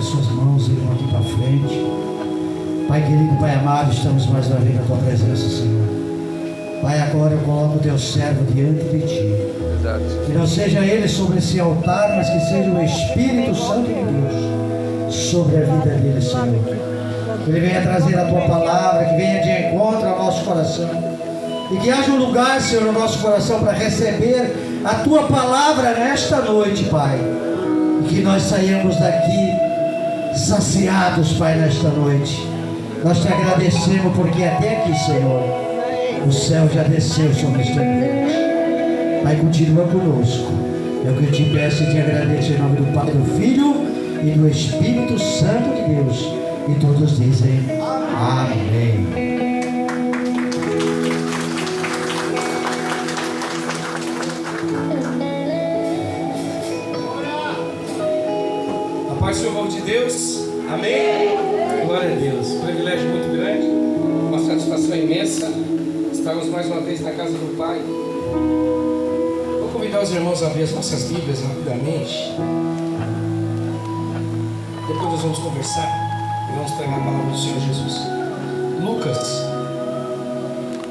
as suas mãos e vão aqui para frente. Pai querido, Pai amado, estamos mais uma vez na tua presença, Senhor. Pai, agora eu coloco o teu servo diante de ti. Verdade. Que não seja ele sobre esse altar, mas que seja o Espírito Santo de Deus sobre a vida dele, Senhor. Que ele venha trazer a tua palavra, que venha de encontro ao nosso coração. E que haja um lugar, Senhor, no nosso coração para receber a tua palavra nesta noite, Pai. E que nós saímos daqui saciados, Pai, nesta noite. Nós te agradecemos porque até aqui, Senhor, o céu já desceu sobre este ambiente. Pai, continua conosco. É o que eu te peço e te agradeço em nome do Pai, do Filho e do Espírito Santo de Deus. E todos dizem amém. A paz do povo de Deus, amém? Glória a Deus, um privilégio muito grande, uma satisfação imensa. Estamos mais uma vez na casa do Pai. Vou convidar os irmãos a abrir as nossas Bíblias rapidamente. Depois nós vamos conversar e vamos pregar a palavra do Senhor Jesus. Lucas,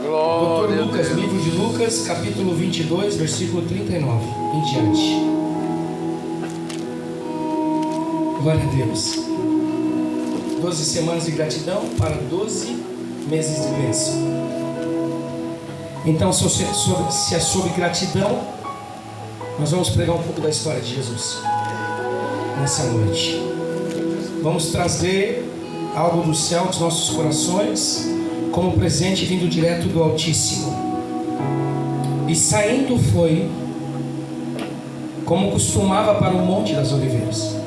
Doutor Lucas, livro de Lucas, capítulo 22, versículo 39 em diante. Glória a Deus. 12 semanas de gratidão para 12 meses de bênção. Então, se é sobre gratidão, nós vamos pregar um pouco da história de Jesus nessa noite. Vamos trazer algo do céu dos nossos corações como presente vindo direto do Altíssimo. E saindo foi, como costumava, para o Monte das Oliveiras.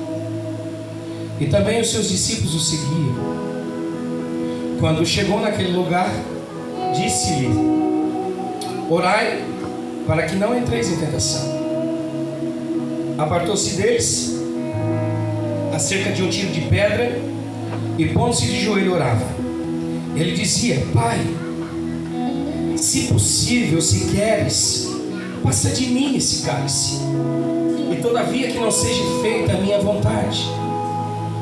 E também os seus discípulos o seguiam. Quando chegou naquele lugar, disse-lhe: orai para que não entreis em tentação. Apartou-se deles a cerca de um tiro de pedra e pondo-se de joelho orava. Ele dizia: Pai, se possível, se queres, passa de mim esse cálice, e todavia que não seja feita a minha vontade,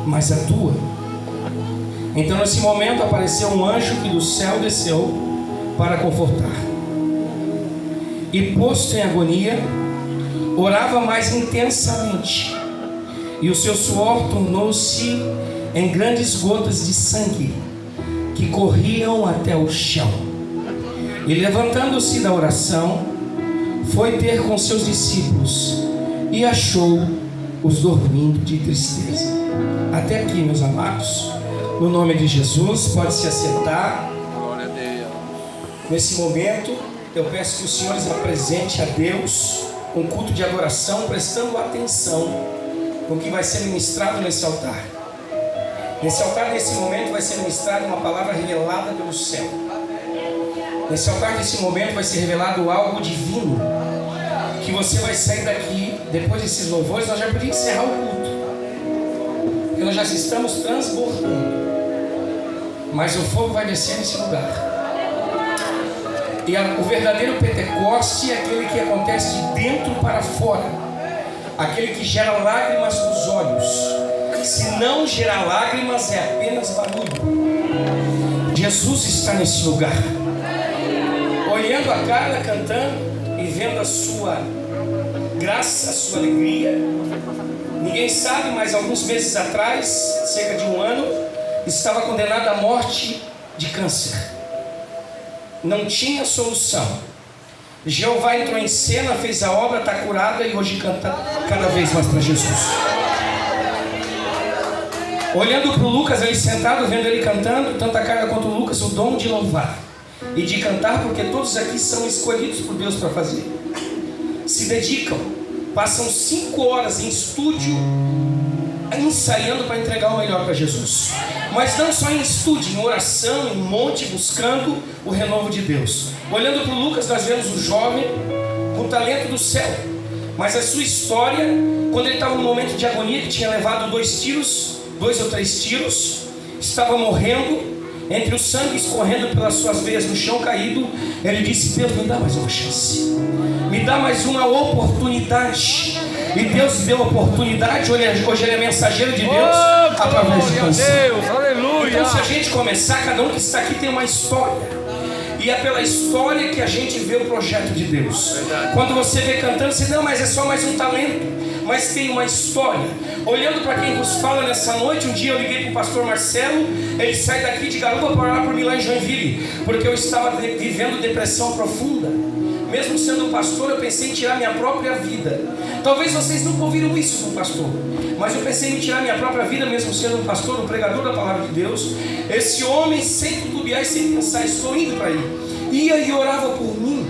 mas a tua. Então nesse momento apareceu um anjo que do céu desceu para confortar. E posto em agonia, orava mais intensamente, e o seu suor tornou-se em grandes gotas de sangue que corriam até o chão. E levantando-se da oração, foi ter com seus discípulos e achou-os dormindo de tristeza. Até aqui, meus amados, no nome de Jesus, pode se assentar. Glória a Deus. Nesse momento, eu peço que os senhores apresentem a Deus um culto de adoração, prestando atenção no que vai ser ministrado nesse altar. Nesse altar, nesse momento, vai ser ministrada uma palavra revelada pelo céu. Nesse altar, nesse momento, vai ser revelado algo divino, que você vai sair daqui, depois desses louvores. Nós já podíamos encerrar o culto, porque nós já estamos transbordando, mas o fogo vai descer nesse lugar. E o verdadeiro Pentecoste é aquele que acontece de dentro para fora, aquele que gera lágrimas nos olhos. Se não gerar lágrimas, é apenas barulho. Jesus está nesse lugar, olhando a Carla cantando e vendo a sua graça, a sua alegria. Ninguém sabe, mas alguns meses atrás, cerca de um ano, estava condenada à morte de câncer. Não tinha solução. Jeová entrou em cena, fez a obra, está curada e hoje canta cada vez mais para Jesus. Olhando para o Lucas, ele sentado, vendo ele cantando, tanto a Carla quanto o Lucas, o dom de louvar e de cantar, porque todos aqui são escolhidos por Deus para fazer. Se dedicam, passam 5 horas em estúdio, ensaiando para entregar o melhor para Jesus. Mas não só em estúdio, em oração, em monte, buscando o renovo de Deus. Olhando para o Lucas, nós vemos o jovem com talento do céu, mas a sua história, quando ele estava num momento de agonia, que tinha levado 2 ou 3 tiros, estava morrendo, entre o sangue escorrendo pelas suas veias no chão caído, ele disse: Deus, me dá mais uma chance, me dá mais uma oportunidade. E Deus deu oportunidade. Hoje ele é mensageiro de Deus através de canção. Então, se a gente começar, cada um que está aqui tem uma história. E é pela história que a gente vê o projeto de Deus. Quando você vê cantando, você diz: não, mas é só mais um talento. Mas tem uma história. Olhando para quem vos fala nessa noite, um dia eu liguei para o pastor Marcelo. Ele sai daqui de Garupa para orar por mim lá em Joinville, porque eu estava vivendo depressão profunda. Mesmo sendo um pastor, eu pensei em tirar minha própria vida. Talvez vocês nunca ouviram isso do pastor, mas eu pensei em tirar minha própria vida, mesmo sendo um pastor, um pregador da palavra de Deus. Esse homem, sem titubear e sem pensar, estou indo para aí. Ia e orava por mim.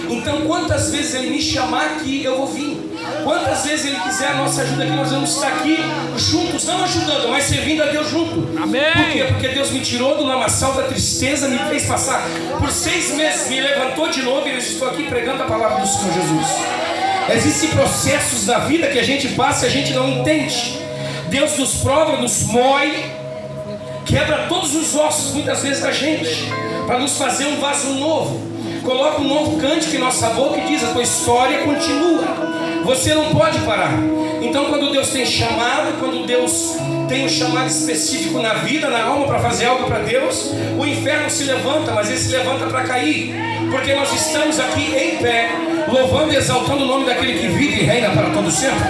Então, quantas vezes ele me chamar aqui, eu vou vir. Quantas vezes ele quiser a nossa ajuda aqui, nós vamos estar aqui juntos, não ajudando, mas servindo a Deus junto. Amém. Por quê? Porque Deus me tirou do lamaçal da tristeza, me fez passar por 6 meses, me levantou de novo e eu estou aqui pregando a palavra do Senhor Jesus. Existem processos na vida que a gente passa e a gente não entende. Deus nos prova, nos moe, quebra todos os ossos muitas vezes da gente, para nos fazer um vaso novo. Coloca um novo cântico em nossa boca e diz: a tua história continua. Você não pode parar. Então, quando Deus tem chamado, quando Deus tem um chamado específico na vida, na alma, para fazer algo para Deus, o inferno se levanta, mas ele se levanta para cair, porque nós estamos aqui em pé, louvando e exaltando o nome daquele que vive e reina para todo sempre.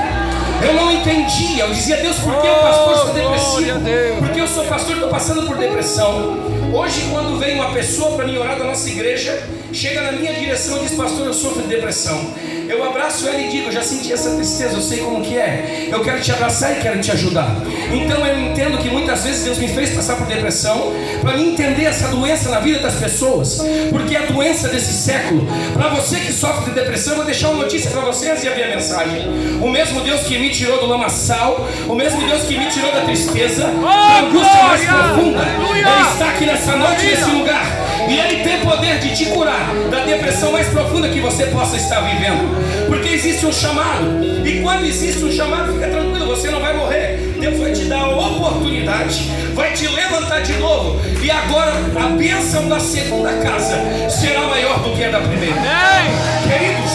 Eu não entendia, eu dizia: Deus, por que o pastor está depressivo? Porque eu sou pastor e estou passando por depressão. Hoje, quando vem uma pessoa para me orar da nossa igreja, chega na minha direção e diz: pastor, eu sofro de depressão. Eu abraço ela e digo: eu já senti essa tristeza, eu sei como que é. Eu quero te abraçar e quero te ajudar. Então eu entendo que muitas vezes Deus me fez passar por depressão, para mim entender essa doença na vida das pessoas, porque é a doença desse século. Para você que sofre de depressão, eu vou deixar uma notícia para vocês e abrir a mensagem. O mesmo Deus que me tirou do lamaçal, o mesmo Deus que me tirou da tristeza, da angústia mais profunda, Ele está aqui nessa noite, nesse lugar. E Ele tem poder de te curar da depressão mais profunda que você possa estar vivendo. Porque existe um chamado. E quando existe um chamado, fica tranquilo, você não vai morrer. Deus vai te dar a oportunidade, vai te levantar de novo. E agora a bênção da segunda casa será maior do que a da primeira. Queridos,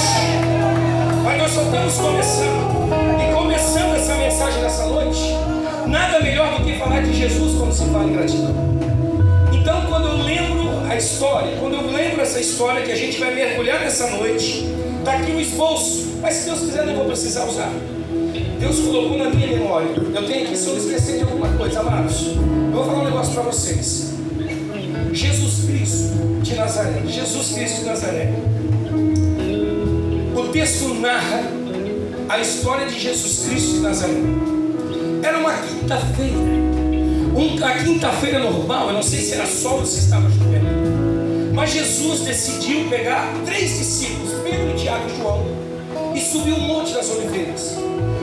mas nós só estamos começando. E começando essa mensagem nessa noite, nada melhor do que falar de Jesus quando se fala em gratidão. Então, quando eu lembro a história, quando eu lembro essa história que a gente vai mergulhar nessa noite, está aqui no esboço, mas se Deus quiser, não vou precisar usar. Deus colocou na minha memória. Eu tenho aqui, se eu esquecer de alguma coisa, amados, eu vou falar um negócio para vocês. Jesus Cristo de Nazaré. Jesus Cristo de Nazaré. O texto narra a história de Jesus Cristo de Nazaré. Era uma quinta-feira. A quinta-feira normal, eu não sei se era sol ou se estava chovendo, mas Jesus decidiu pegar 3 discípulos, Pedro, Tiago e João, e subiu o Monte das Oliveiras,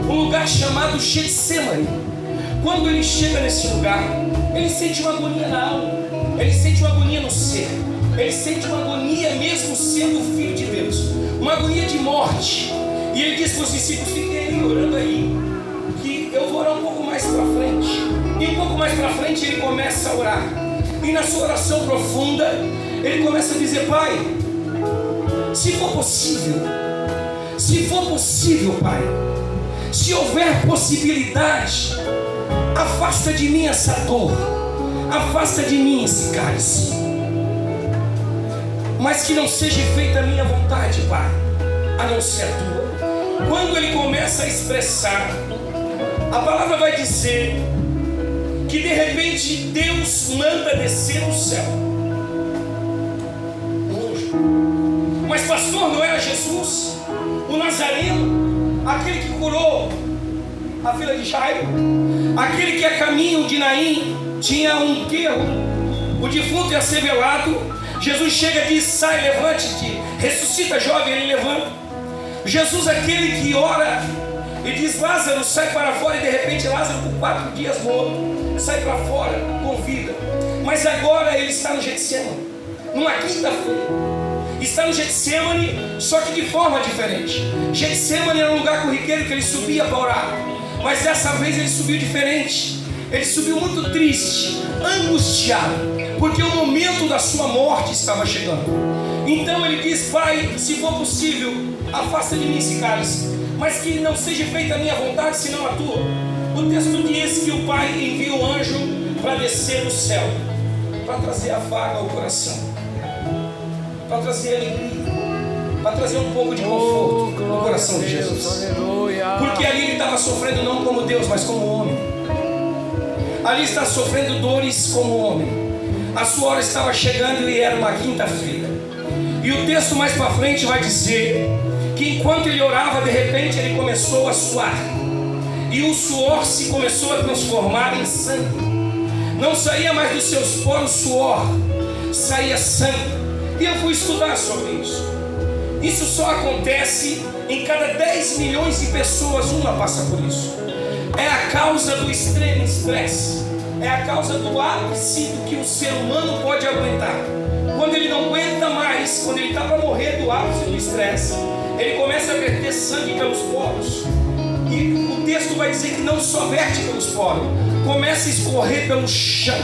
um lugar chamado Getsemane. Quando ele chega nesse lugar, ele sente uma agonia na alma, ele sente uma agonia no ser, ele sente uma agonia mesmo sendo o Filho de Deus, uma agonia de morte. E ele diz para os discípulos: fiquem aí orando aí, que eu vou orar um pouco mais para frente. E um pouco mais para frente ele começa a orar. E na sua oração profunda, ele começa a dizer: Pai, se for possível, Pai, se houver possibilidade, afasta de mim essa dor, afasta de mim esse cálice, mas que não seja feita a minha vontade, Pai, a não ser a tua. Quando ele começa a expressar, a palavra vai dizer que de repente Deus manda descer no céu um anjo. Mas pastor, não era Jesus, o Nazareno, aquele que curou a filha de Jairo, aquele que a caminho de Naim tinha um enterro, o defunto ia ser velado. Jesus chega e diz: sai, levante-te, ressuscita jovem, ele levanta. Jesus, aquele que ora e diz: Lázaro, sai para fora, e de repente Lázaro, por 4 dias morto, sai para fora com vida. Mas agora ele está no Getsemane, numa quinta-feira. Está no Getsemane, só que de forma diferente. Getsemane era um lugar corriqueiro que ele subia para orar, mas dessa vez ele subiu diferente. Ele subiu muito triste, angustiado, porque o momento da sua morte estava chegando. Então ele diz: Pai, se for possível, afasta de mim esse cálice, mas que não seja feita a minha vontade, senão a tua. O texto diz que o Pai envia o anjo para descer do céu, para trazer a vaga ao coração, para trazer alegria, para trazer um pouco de conforto no coração de Jesus. Porque ali ele estava sofrendo não como Deus, mas como homem. Ali está sofrendo dores como homem. A sua hora estava chegando e era uma quinta-feira. E o texto mais para frente vai dizer que enquanto ele orava, de repente ele começou a suar. E o suor se começou a transformar em sangue. Não saía mais dos seus poros suor, saía sangue. E eu fui estudar sobre isso. Isso só acontece em cada 10 milhões de pessoas, uma passa por isso. É a causa do extremo estresse. É a causa do ápice do que o ser humano pode aguentar. Quando ele não aguenta mais, quando ele está para morrer do ápice do estresse, ele começa a verter sangue pelos poros. E o texto vai dizer que não só verte pelos poros, começa a escorrer pelo chão.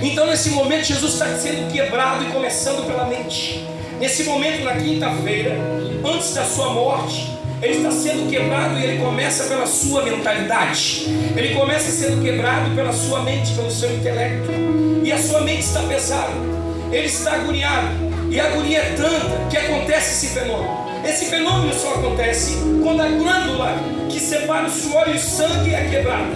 Então nesse momento Jesus está sendo quebrado e começando pela mente. Nesse momento, na quinta-feira, antes da sua morte, ele está sendo quebrado e ele começa pela sua mentalidade. Ele começa sendo quebrado pela sua mente, pelo seu intelecto. E a sua mente está pesada. Ele está agoniado. E a agonia é tanta que acontece esse fenômeno. Esse fenômeno só acontece quando a glândula que separa o suor e o sangue é quebrada.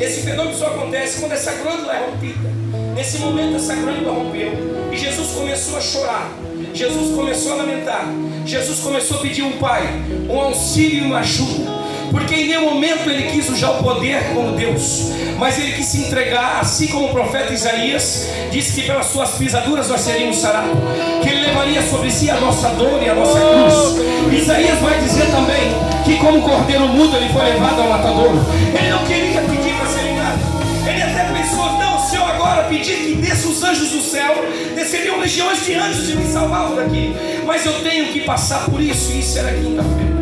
Esse fenômeno só acontece quando essa glândula é rompida. Nesse momento essa glândula rompeu e Jesus começou a chorar. Jesus começou a lamentar. Jesus começou a pedir um pai, um auxílio e uma ajuda. Porque em nenhum momento ele quis usar o poder como Deus, mas ele quis se entregar, assim como o profeta Isaías disse que pelas suas pisaduras nós seríamos sarados, que ele levaria sobre si a nossa dor e a nossa cruz. Isaías vai dizer também que como cordeiro mudo ele foi levado ao matadouro. Ele não queria pedir para ser ligado. Ele até pensou: não, se eu agora pedir que desça os anjos do céu, desceriam legiões de anjos e me salvavam daqui. Mas eu tenho que passar por isso, e isso era quinta-feira.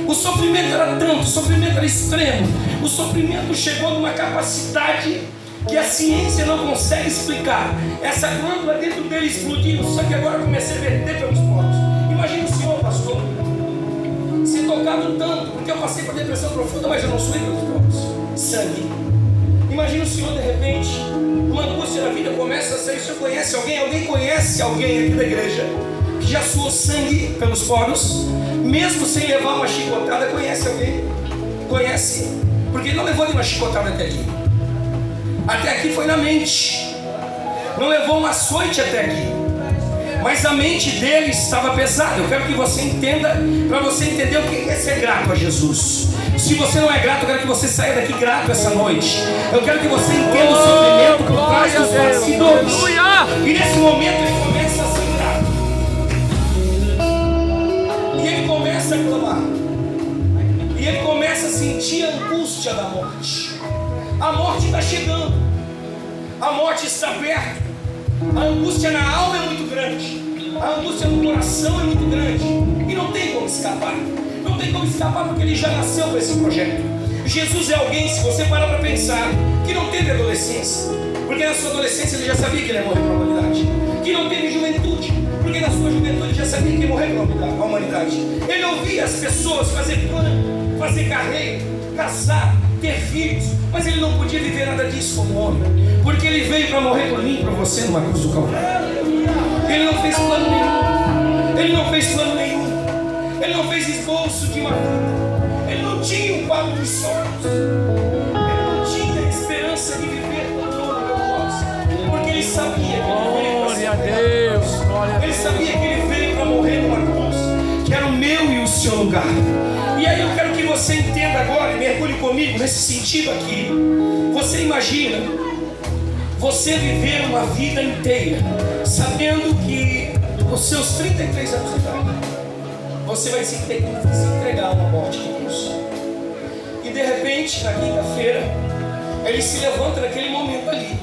O sofrimento era tanto, o sofrimento era extremo. O sofrimento chegou numa capacidade que a ciência não consegue explicar. Essa glândula dentro dele explodiu, só que agora comecei a verter pelos poros. Imagina o senhor, pastor, ser tocado tanto, porque eu passei por depressão profunda, mas eu não suei pelos poros. Sangue. Imagina o senhor, de repente, uma angústia da vida começa a sair. O senhor conhece alguém? Alguém conhece alguém aqui da igreja que já suou sangue pelos poros? Mesmo sem levar uma chicotada, conhece alguém? Conhece? Porque ele não levou nenhuma chicotada até aqui. Até aqui foi na mente. Não levou um açoite até aqui. Mas a mente dele estava pesada. Eu quero que você entenda, para você entender o que é ser grato a Jesus. Se você não é grato, eu quero que você saia daqui grato essa noite. Eu quero que você entenda o sofrimento por trás dos bastidores. E nesse momento ele começa a ser grato. E ele começa a clamar. E ele começa a sentir a angústia da morte. A morte está chegando. A morte está perto. A angústia na alma é muito grande. A angústia no coração é muito grande. E não tem como escapar. Não tem como escapar porque ele já nasceu com esse projeto. Jesus é alguém, se você parar para pensar, que não teve adolescência. Porque na sua adolescência ele já sabia que ele ia morrer pela humanidade. Que não teve juventude. Porque na sua juventude ele já sabia que ia morrer pela humanidade. Ele ouvia as pessoas fazer plano, fazer carreira, casar, ter filhos. Mas ele não podia viver nada disso como homem. Porque ele veio para morrer por mim e por você numa cruz do Calvário. Ele não fez plano nenhum. Ele não fez plano nenhum. Ele não fez esboço de uma vida. Ele não tinha um quadro de sonhos. Ele não tinha esperança de viver toda a coisa. Porque ele sabia que ele veio para ser. Ele sabia que ele veio para morrer numa cruz, que era o meu e o seu lugar. E aí eu quero que você entenda agora, e mergulhe comigo nesse sentido aqui. Você imagina você viver uma vida inteira sabendo que os seus 33 anos de idade você vai ter que se entregar a uma morte de cruz. E de repente, na quinta-feira, ele se levanta naquele momento ali,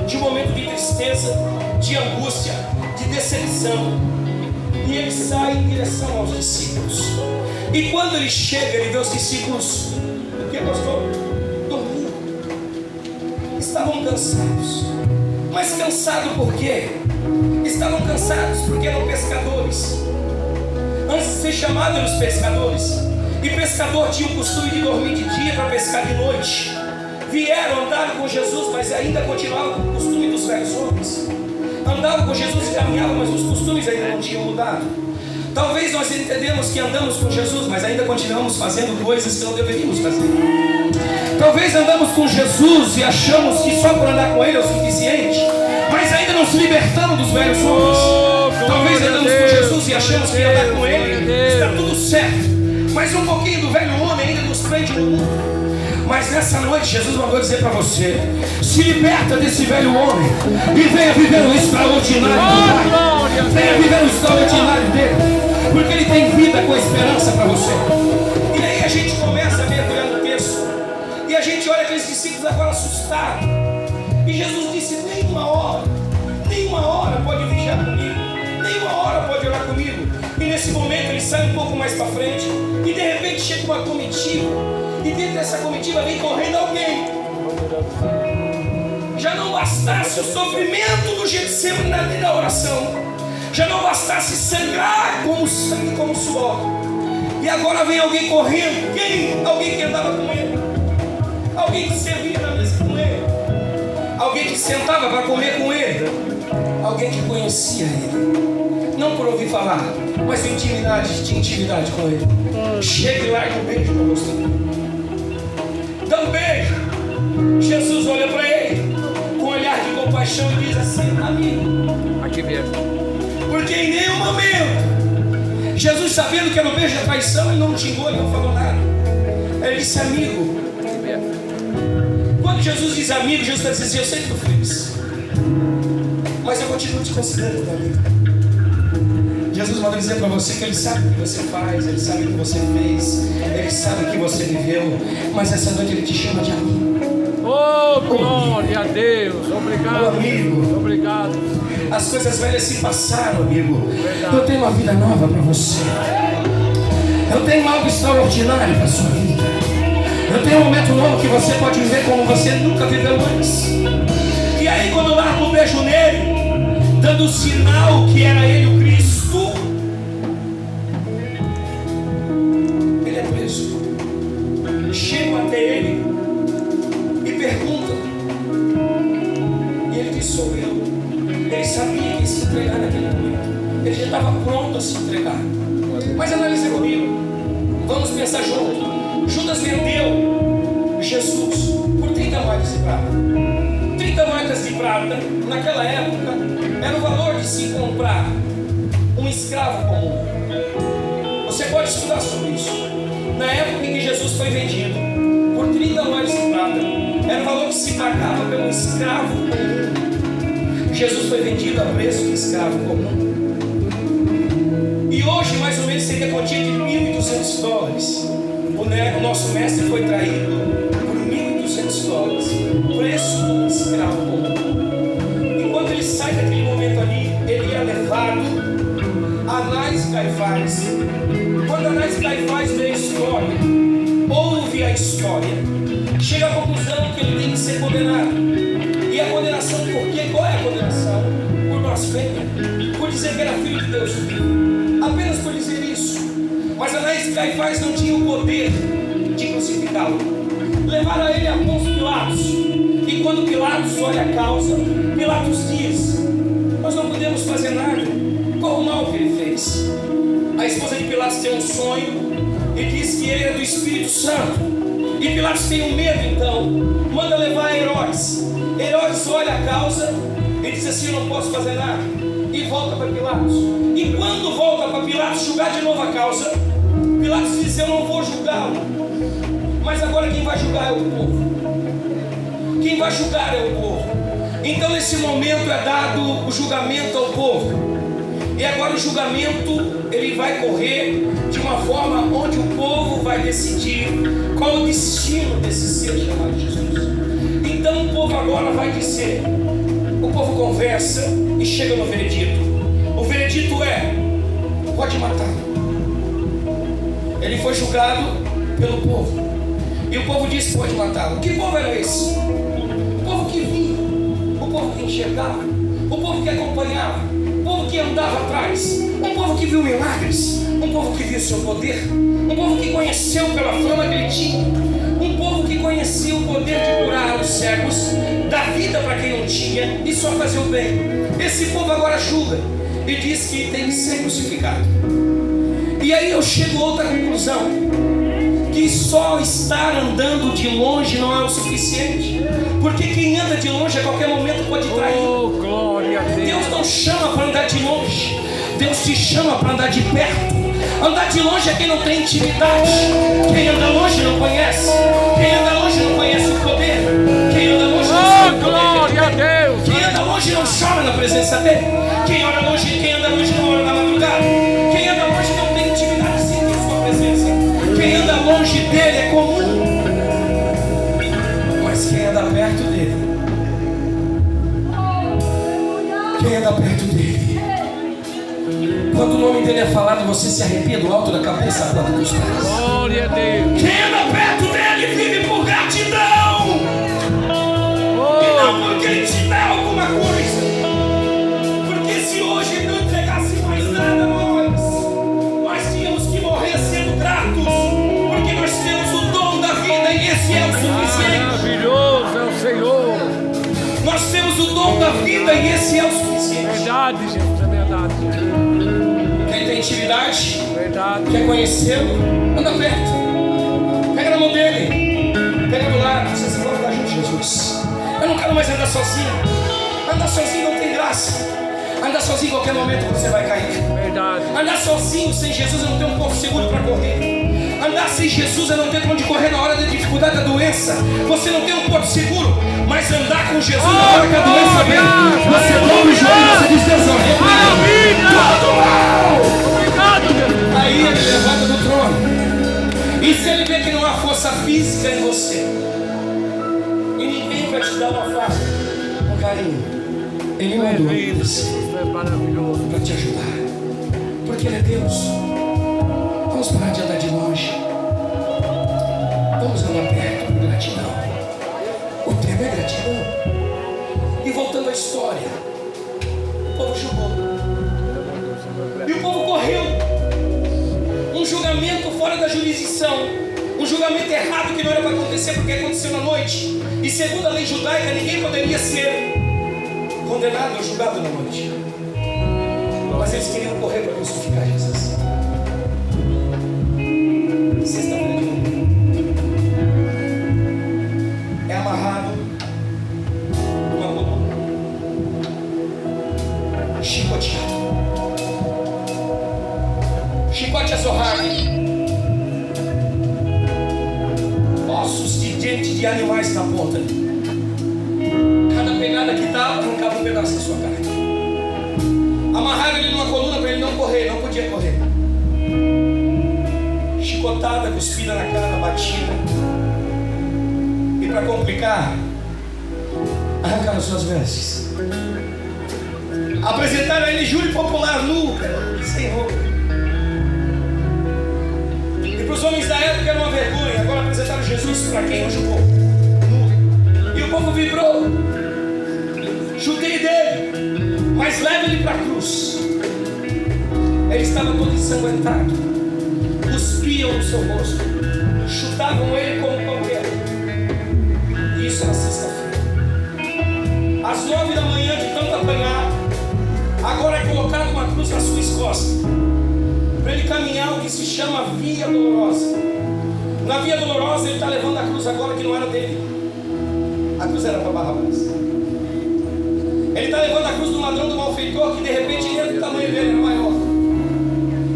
de um momento de tristeza, de angústia, de decepção. E ele sai em direção aos discípulos. E quando ele chega, ele vê os discípulos, o que, pastor? Dormindo. estavam cansados. Mas cansados por quê? Estavam cansados porque eram pescadores. Antes de ser chamados, eram os pescadores. E pescador tinha o costume de dormir de dia para pescar de noite. Vieram, andaram com Jesus, mas ainda continuavam com o costume dos velhos homens. Andavam com Jesus e caminhavam, mas os costumes ainda não tinham mudado. Talvez nós entendemos que andamos com Jesus, mas ainda continuamos fazendo coisas que não deveríamos fazer. Talvez andamos com Jesus e achamos que só por andar com Ele é o suficiente, mas ainda não se libertamos dos velhos homens. Talvez andamos com Jesus e achamos que andar com Ele está tudo certo, mas um pouquinho do velho homem ainda nos prende no mundo. Mas nessa noite Jesus mandou dizer para você: se liberta desse velho homem e venha viver o extraordinário do Pai. Venha viver o extraordinário dele, porque Ele tem vida com esperança para você. E aí a gente começa a mergulhar no texto e a gente olha aqueles discípulos agora assustados. E Jesus disse: nenhuma hora pode vigiar comigo, nenhuma hora pode orar comigo. E nesse momento ele sai um pouco mais para frente e de repente chega uma comitiva. E dentro dessa comitiva vem correndo alguém. Já não bastasse o sofrimento do Getsemane na oração, já não bastasse sangrar como sangue, como suor, e agora vem alguém correndo. Quem? Alguém que andava com ele, alguém que servia na mesa com ele, alguém que sentava para comer com ele, alguém que conhecia ele, não por ouvir falar, mas tinha intimidade com ele. Chega e larga um beijo para você. Dá um beijo. Jesus olha para ele com um olhar de compaixão e diz assim: amigo, aqui mesmo. porque em nenhum momento Jesus, sabendo que era o beijo da traição, ele não xingou, ele não falou nada. Ele disse: amigo. Quando Jesus diz amigo, Jesus está dizendo assim: eu sei que tu fez, mas eu continuo te considerando amigo. Jesus manda dizer para você que Ele sabe o que você faz, Ele sabe o que você fez, Ele sabe o que você viveu, mas essa noite Ele te chama de amigo. Oh, glória a Deus. Obrigado, amigo. Obrigado. As coisas velhas se passaram, amigo. Verdade. Eu tenho uma vida nova para você. Eu tenho algo extraordinário para a sua vida. Eu tenho um momento novo que você pode viver como você nunca viveu antes. E aí quando larga um beijo nele, dando sinal que era ele o Cristo, ele é preso. Chegam até ele e perguntam, e ele diz: sou eu. Ele sabia que ia se entregar naquele momento, ele já estava pronto a se entregar. Mas analisa comigo, vamos pensar junto. Judas vendeu Jesus por 30 moedas de prata. 30 moedas de prata naquela época era o valor de se comprar um escravo comum. Você pode estudar sobre isso. Na época em que Jesus foi vendido por 30 moedas de prata, era o valor que se pagava pelo escravo comum. Jesus foi vendido a preço de escravo comum. E hoje mais ou menos seria quantia de $1.200. O nosso mestre foi traído por $1.200, preço de um escravo comum. E quando ele sai daquele momento ali, ele é levado a Anás e Caifás. Quando Anás e Caifás vê a história, ouve a história, chega à conclusão que ele tem que ser condenado. E a condenação por quê? Qual é a condenação? Por blasfêmia, por dizer que era filho de Deus vivo. Apenas por dizer isso. Mas Anás e Caifás não tinham o poder de crucificá-lo. Levaram ele a Pôncio Pilatos. E quando Pilatos olha a causa, Pilatos diz: nós não podemos fazer nada. Qual o mal que ele fez? A esposa de Pilatos tem um sonho e diz que ele é do Espírito Santo. E Pilatos tem um medo, então manda levar Herodes. Herodes olha a causa e diz assim: eu não posso fazer nada. E volta para Pilatos. E quando volta para Pilatos julgar de novo a causa, Pilatos diz: eu não vou julgá-lo. Mas agora quem vai julgar é o povo. Quem vai julgar é o povo. Então nesse momento é dado o julgamento ao povo. E agora o julgamento ele vai correr de uma forma onde o povo vai decidir qual o destino desse ser chamado Jesus. Então o povo agora vai dizer, o povo conversa e chega no veredito. O veredito é: pode matá-lo. Ele foi julgado pelo povo. E o povo disse: pode matá-lo. Que povo era esse? O povo que enxergava, o povo que acompanhava, o povo que andava atrás, um povo que viu milagres, um povo que viu seu poder, um povo que conheceu pela fama que ele tinha, um povo que conhecia o poder de curar os cegos, dar vida para quem não tinha e só fazer o bem. Esse povo agora julga e diz que tem que ser crucificado. E aí eu chego a outra conclusão, que só estar andando de longe não é o suficiente, porque quem anda de longe a qualquer momento pode trair. Oh, glória a Deus. Deus não chama para andar de longe, Deus te chama para andar de perto. Andar de longe é quem não tem intimidade. Quem anda longe não conhece. Quem anda longe não conhece o poder. Quem anda longe não sabe o poder. Glória a Deus. Quem anda longe não chora na presença dele. Quem anda longe não ora na madrugada. Quem anda longe não tem intimidade, sente a sua presença. Quem anda longe dele é comum, mas quem anda perto dele, quando o nome dele é falado, você se arrepia do alto da cabeça à planta dos pés. Glória a Deus. Quem anda perto dele vive por gratidão, e não porque ele te dá alguma coisa. Porque se hoje ele não entregasse mais nada, nós tínhamos que morrer sendo gratos, porque nós temos o dom da vida e esse é o suficiente. Maravilhoso é o Senhor. Nós temos o dom da vida e esse é o suficiente. Verdade, Jesus, é verdade. Quem tem intimidade, Verdade. quer conhecê-lo, anda perto. Pega na mão dele, pega do lado. Vocês vão andar junto, Jesus. Eu não quero mais andar sozinho. Andar sozinho não tem graça. Andar sozinho em qualquer momento você vai cair. Verdade. Andar sozinho sem Jesus é não ter um porto seguro para correr. Andar sem Jesus é não ter para onde correr na hora da dificuldade da doença. Você não tem um porto seguro, mas andar com Jesus na hora que a doença vem, você dobra o joelho e você diz: Deus, todo mal. Obrigado, Deus. Aí ele levanta do trono. E se ele vê que não há força física em você, e ninguém vai te dar um afago, um carinho, ele mandou É maravilhoso. para te ajudar, porque ele é Deus. Vamos parar de andar de longe, vamos andar perto com gratidão. O tema é gratidão. E voltando à história, o povo julgou e o povo correu. Um julgamento fora da jurisdição, um julgamento errado que não era para acontecer, porque aconteceu na noite. E segundo a lei judaica, ninguém poderia ser condenado ou julgado na noite. Mas eles queriam correr para crucificar Jesus. Sexta-feira de manhã é amarrado numa coluna, chicoteado, chicote azorrado, ossos de dente de animais na ponta. Cada pegada que dava arrancava um pedaço da sua carne. Amarraram ele numa coluna para ele não correr, não podia correr. Chicotada, cuspida na cara, batida. E para complicar, arrancaram suas vestes. Apresentaram a ele júri popular nu, sem roupa. E para os homens da época era uma vergonha. Agora apresentaram Jesus para quem hoje o povo nu. E o povo vibrou. Chutei dele, mas leva ele para a cruz. Ele estava todo ensanguentado, cuspiam no seu rosto, chutavam ele como qualquer. E isso era sexta-feira. Às 9 da manhã, de tanto apanhar, agora é colocado uma cruz nas suas costas, para ele caminhar o que se chama Via Dolorosa. Na Via Dolorosa ele está levando a cruz agora que não era dele. A cruz era para Barrabás. Ele está levando a cruz do ladrão, do malfeitor, que de repente ele era do tamanho dele, era maior.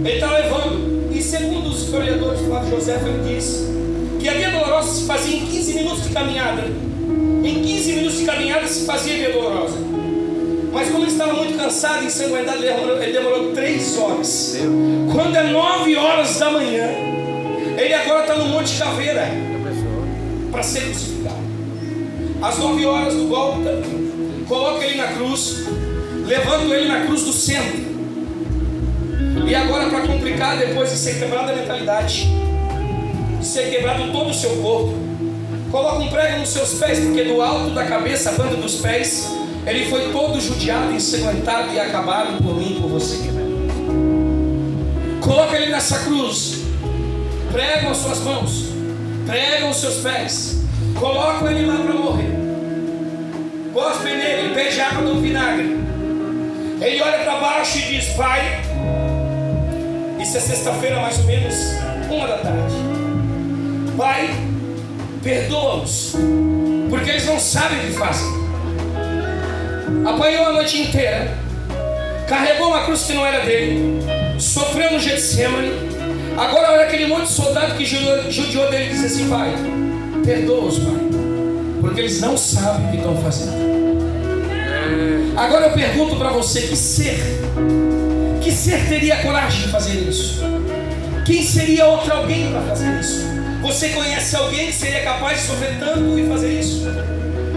Ele está levando, e segundo os historiadores, Flávio José, ele diz que a Via Dolorosa se fazia em 15 minutos de caminhada. Em 15 minutos de caminhada se fazia a Via Dolorosa. Mas como ele estava muito cansado e ensanguentado, ele demorou 3 horas. Quando é 9 horas da manhã, ele agora está no Monte Caveira para ser crucificado. Às 9 horas do volta, coloca ele na cruz, levando ele na cruz do centro. E agora, para complicar, depois de ser quebrada a mentalidade, de ser quebrado todo o seu corpo, coloca um prego nos seus pés, porque do alto da cabeça, a banda dos pés, Ele foi todo judiado, ensanguentado e acabado por mim e por você. Coloca ele nessa cruz. Pregam as suas mãos, pregam os seus pés, colocam ele lá para morrer. Gospem nele, ele pede água do vinagre. Ele olha para baixo e diz: Pai, isso é sexta-feira, mais ou menos 13h. Pai, perdoa-os, porque eles não sabem o que fazem. Apanhou a noite inteira, carregou uma cruz que não era dele, sofreu no Getsemane. Agora olha aquele monte de soldado que judiou dele e diz assim: Pai, perdoa-os, Pai, porque eles não sabem o que estão fazendo. Agora eu pergunto para você: que ser teria coragem de fazer isso? Quem seria outro alguém para fazer isso? Você conhece alguém que seria capaz de sofrer tanto e fazer isso?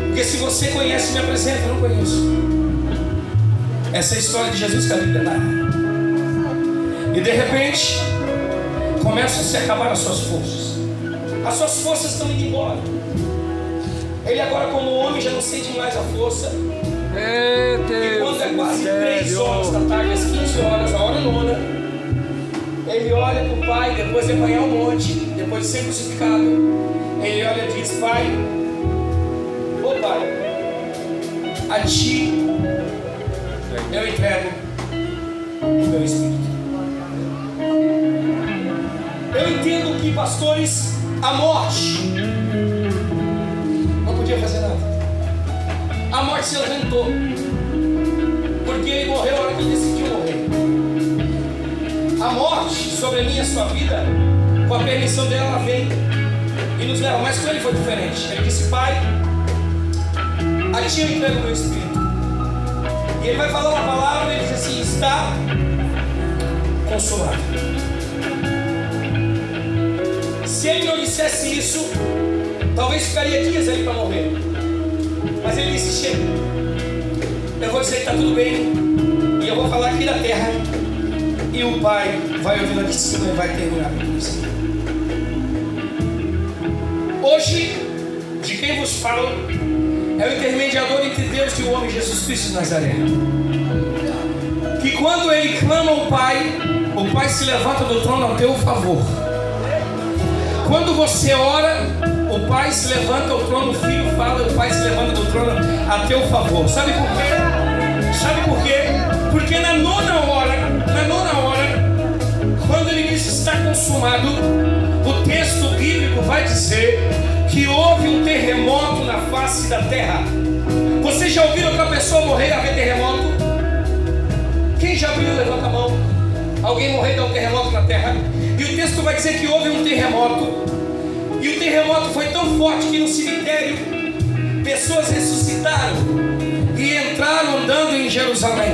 Porque se você conhece, me apresenta. Eu não conheço. Essa é a história de Jesus que a Bíblia narra. E de repente começam a se acabar as suas forças. As suas forças estão indo embora. Ele agora, como homem, já não sente mais a força. E quando é quase 3 horas da tarde, às 15 horas, a hora nona, ele olha para o Pai, depois de apanhar um monte, depois de ser crucificado, ele olha e diz: Pai, ô Pai, a Ti eu entrego o meu espírito. Eu entendo que, pastores, a morte não podia fazer nada. A morte se ausentou, porque ele morreu a hora que ele decidiu morrer. A morte sobre a minha e a sua vida, com a permissão dela, ela vem e nos leva. Mas com ele foi diferente. Ele disse: Pai, a Ti eu entrego o meu espírito. E ele vai falar uma palavra e ele diz assim: está consumado. Se ele não dissesse isso, talvez ficaria dias ali para morrer. Mas ele disse: chega, eu vou dizer que está tudo bem, e eu vou falar aqui da terra, e o Pai vai ouvir lá de cima e vai terminar com tudo isso. Hoje, de quem vos falo, é o intermediador entre Deus e o homem, Jesus Cristo de Nazaré. Que quando ele clama ao Pai, o Pai se levanta do trono ao teu favor. Quando você ora, o Pai se levanta ao trono, o Filho fala, o Pai se levanta do trono a teu favor. Sabe por quê? Sabe por quê? Porque na nona hora, quando ele diz está consumado, o texto bíblico vai dizer que houve um terremoto na face da terra. Você já ouviu outra pessoa morrer a ver terremoto? Quem já viu? Levanta a mão. Alguém morrer de um terremoto na terra? E o texto vai dizer que houve um terremoto. E o terremoto foi tão forte que no cemitério pessoas ressuscitaram e entraram andando em Jerusalém.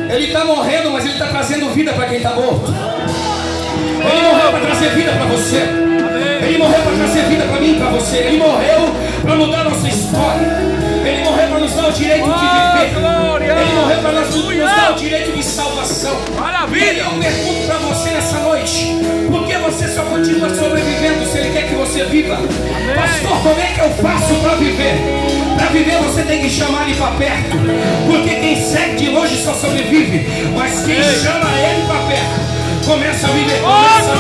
Ele está morrendo, mas ele está trazendo vida para quem está morto. Ele morreu para trazer vida para você. Ele morreu para trazer vida para mim e para você. Ele morreu para mudar a nossa história. Ele morreu para nos dar o direito de viver. Ele morreu para nos dar o direito de salvação. Maravilha! E eu pergunto para você nessa noite: por que você só continua sobrevivendo se Ele quer que você viva? Amém. Pastor, como é que eu faço para viver? Para viver você tem que chamar Ele para perto. Porque quem segue de longe só sobrevive. Mas quem chama Ele para perto começa a viver, começa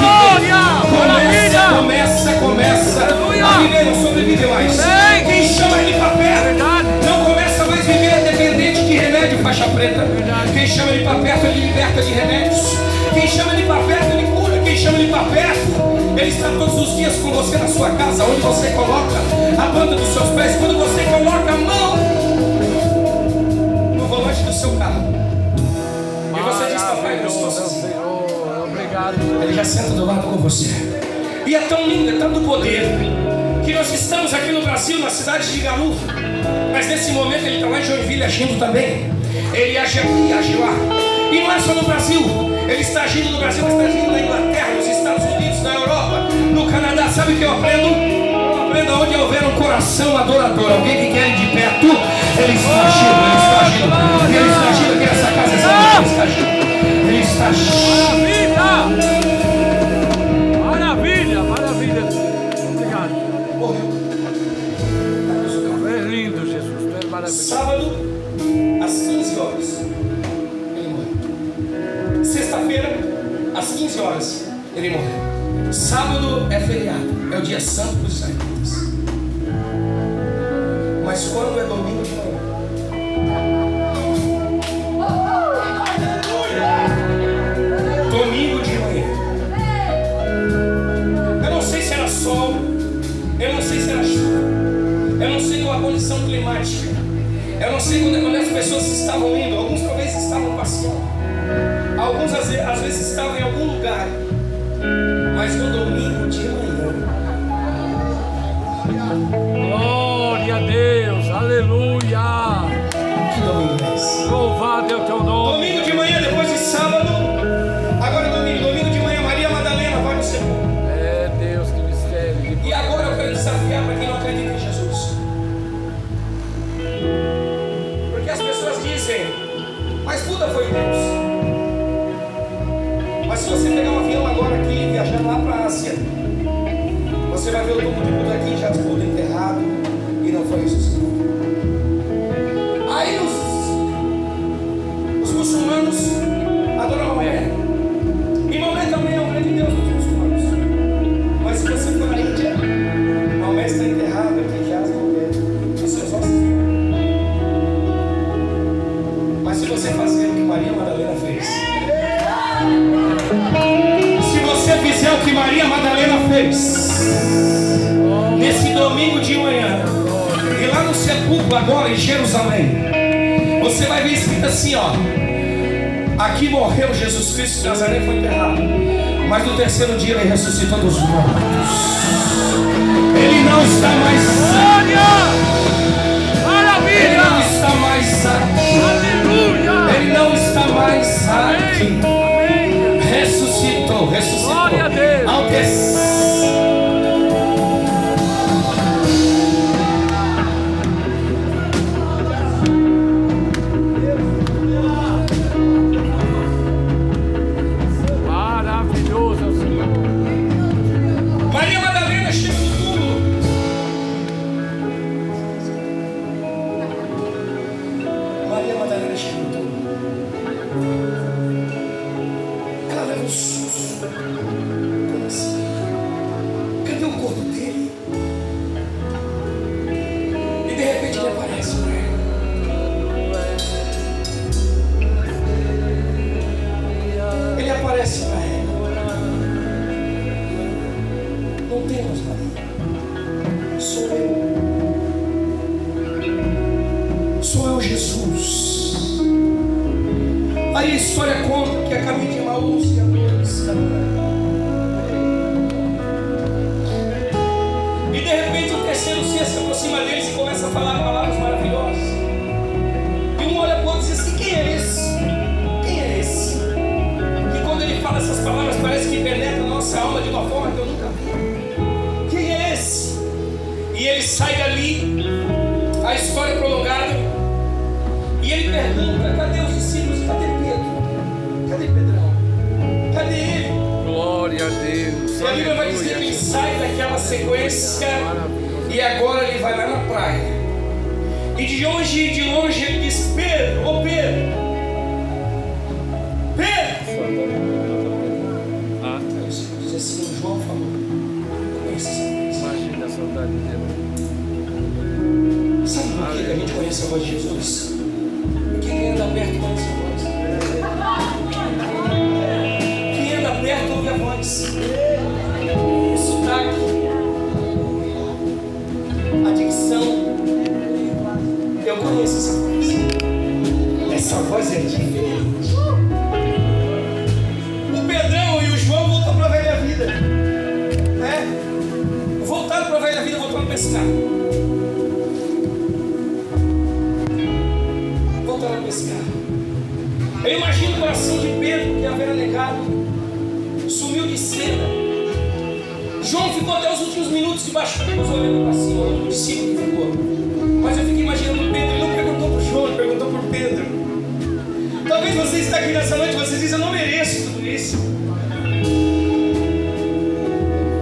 a viver, não sobrevive mais. Quem chama Ele para perto não começa mais a viver dependente de remédio faixa preta. Quem chama Ele para perto, Ele liberta de remédios. Quem chama Ele para perto, Ele cura. Quem chama Ele para perto, Ele está todos os dias com você na sua casa, onde você coloca a planta dos seus pés, quando você coloca a mão no volante do seu carro e você diz: papai, eu estou sozinho. Ele já senta do lado com você. E é tão lindo, é tanto poder, que nós estamos aqui no Brasil, na cidade de Galu, mas nesse momento Ele está lá em Joinville agindo também. Ele age aqui, age lá. E não é só no Brasil. Ele está agindo no Brasil, mas está agindo na Inglaterra, nos Estados Unidos, na Europa, no Canadá. Sabe o que eu aprendo? Eu aprendo onde houver um coração adorador, alguém que quer ir de perto. Ele está agindo, Ele está agindo. Ele está agindo aqui nessa casa, essa noite Ele está agindo. Ele está agindo. Maravilha! Maravilha! Obrigado. Morreu. É lindo, Jesus. É maravilhoso. Sábado, às 15 horas, ele morreu. Sexta-feira, às 15 horas, ele morreu. Sábado é feriado, é o dia santo dos israelitas. Mas quando é domingo de manhã, domingo de manhã, eu não sei se era sol, eu não sei se era chuva, eu não sei qual a condição climática, eu não sei quando as pessoas estavam indo. Alguns talvez estavam passeando, alguns às vezes estavam em algum lugar, mas no domingo de manhã, Glória a Deus, aleluia. que domingo é esse? Louvado é o teu nome. Domingo de manhã, depois de sábado, agora domingo de manhã, Maria Madalena vai no sepulcro. É Deus, que mistério. E agora eu quero desafiar para quem não acredita em Jesus. Porque as pessoas dizem, mas Buda foi Deus. Mas se você pegar um avião agora aqui e viajar lá para a Ásia, você vai ver o túmulo de Buda aqui, já Buda enterrado e não foi ressuscitado. Aí os muçulmanos adoram Maomé. E Maomé também é um grande Deus dos muçulmanos. Mas se você for na Índia, Maomé está enterrado aqui, já nos seus ossos. Mas se você fazer o que Maria Madalena fez, se você fizer o que Maria Madalena fez, nesse domingo de manhã, e lá no sepulcro agora em Jerusalém, você vai ver escrito assim, ó: aqui morreu Jesus Cristo de Nazaré, foi enterrado, mas no terceiro dia ele ressuscitou dos mortos. Ele não está mais Glória! ele não Maravilha! está mais aqui. Aleluia! Ele não está mais aqui. Amém! Ressuscitou. Glória a Deus! Ao terceiro. Maravilhoso é o Senhor. Maria Madalena chega no túmulo. Maria Madalena chega no túmulo. Ela leva um susto. Como assim? Cadê o corpo dele? E de repente ele aparece para ela. Ele aparece para ela. Não temos, Maria. Sou eu. Sou eu, Jesus. Aí a história conta que a caminho de Emaús e a dois caminharam. E de repente o terceiro ser se aproxima deles e começa a falar palavras maravilhosas. E um olha para o outro e diz assim: quem é esse? Quem é esse? E quando ele fala essas palavras, parece que penetra a nossa alma de uma forma que eu nunca vi. Quem é esse? E ele sai dali, a história prolongada, e ele pergunta: cadê os discípulos? Cadê Pedro? Cadê Pedrão? Cadê ele? Glória a Deus! E a Bíblia vai dizer que ele sai daquela sequência e agora ele vai lá na praia. E de longe ele diz: Pedro, ô Pedro, Pedro. Diz assim, João falou: conhece essa voz? Imagina a saudade dele. Sabe por que a gente conhece a voz de Jesus? Porque quem anda perto conhece a voz. Quem anda perto ouve a voz. O sotaque, a dicção. Eu conheço essa voz. Essa voz é diferente. O Pedrão e o João voltam para a velha vida, né? Voltaram para a velha vida, voltaram a pescar. Voltaram a pescar. Eu imagino o coração de Pedro, que havia negado, sumiu de cena. João ficou até os últimos minutos debaixo do Deus, olhando para cima, o discípulo que ficou. Mas eu fico imaginando Pedro. Ele não perguntou para o João, ele perguntou para o Pedro. Talvez você está aqui nessa noite e você diz: eu não mereço tudo isso.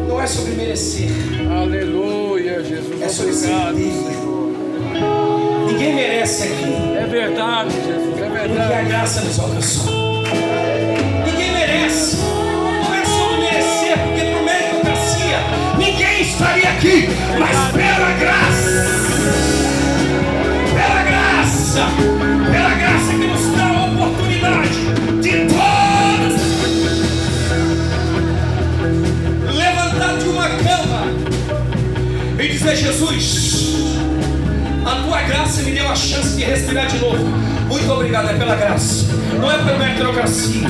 Não é sobre merecer. Aleluia, Jesus. É sobre ser Obrigado, livre. Senhor. Ninguém merece a graça nos alcançou. Ninguém merece. Não é sobre merecer, porque por meritocracia ninguém estaria aqui, mas pela graça que nos dá a oportunidade de todos levantar de uma cama e dizer: Jesus, a tua graça me deu a chance de respirar de novo. Muito obrigado, é pela graça, não é pela meritocracia.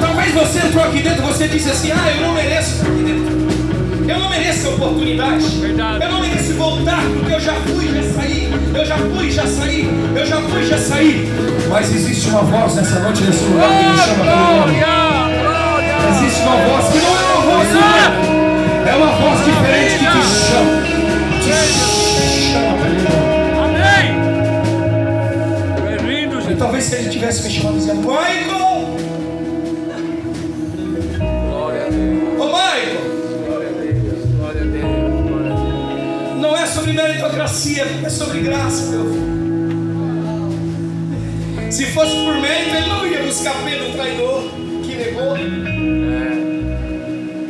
Talvez você entrou aqui dentro e você disse assim: eu não mereço estar aqui dentro. Eu não mereço a oportunidade. Verdade. Eu não mereço voltar, porque eu já fui, já saí. Eu já fui, já saí. Eu já fui, já saí. Mas existe uma voz nessa noite, nesse lugar, que me chama pelo nome. Existe uma voz que não é uma voz humana. É uma voz diferente que te chama. Te chama pelo nome. Amém. Bem-vindo, Jesus. E talvez se ele tivesse me chamando dizendo: Michael! Glória a Deus. Ô Michael! Não é sobre meritocracia, é sobre graça, meu filho. Se fosse por mérito, ele não ia buscar Pedro, um traidor que negou.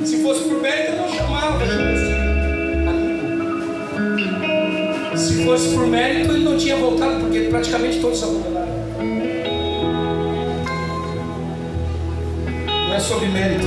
Se fosse por mérito, ele não chamava Jesus de amigo. Se fosse por mérito, ele não tinha voltado, porque praticamente todos abandonaram. Não é sobre mérito,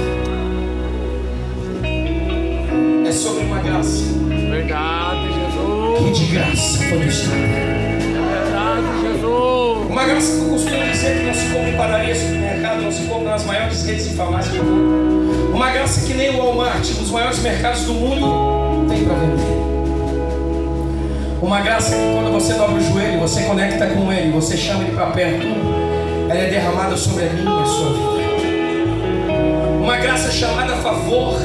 é sobre uma graça. Verdade, Jesus. Que de graça foi nos dada. Verdade, Jesus. Uma graça que eu costumo dizer que não se compra em padaria, supermercado, não se compra nas maiores redes de farmácia do mundo. Uma graça que nem o Walmart, os maiores mercados do mundo, tem para vender. Uma graça que quando você dobra o joelho, você conecta com Ele, você chama Ele para perto, ela é derramada sobre a minha e a sua vida. Uma graça chamada favor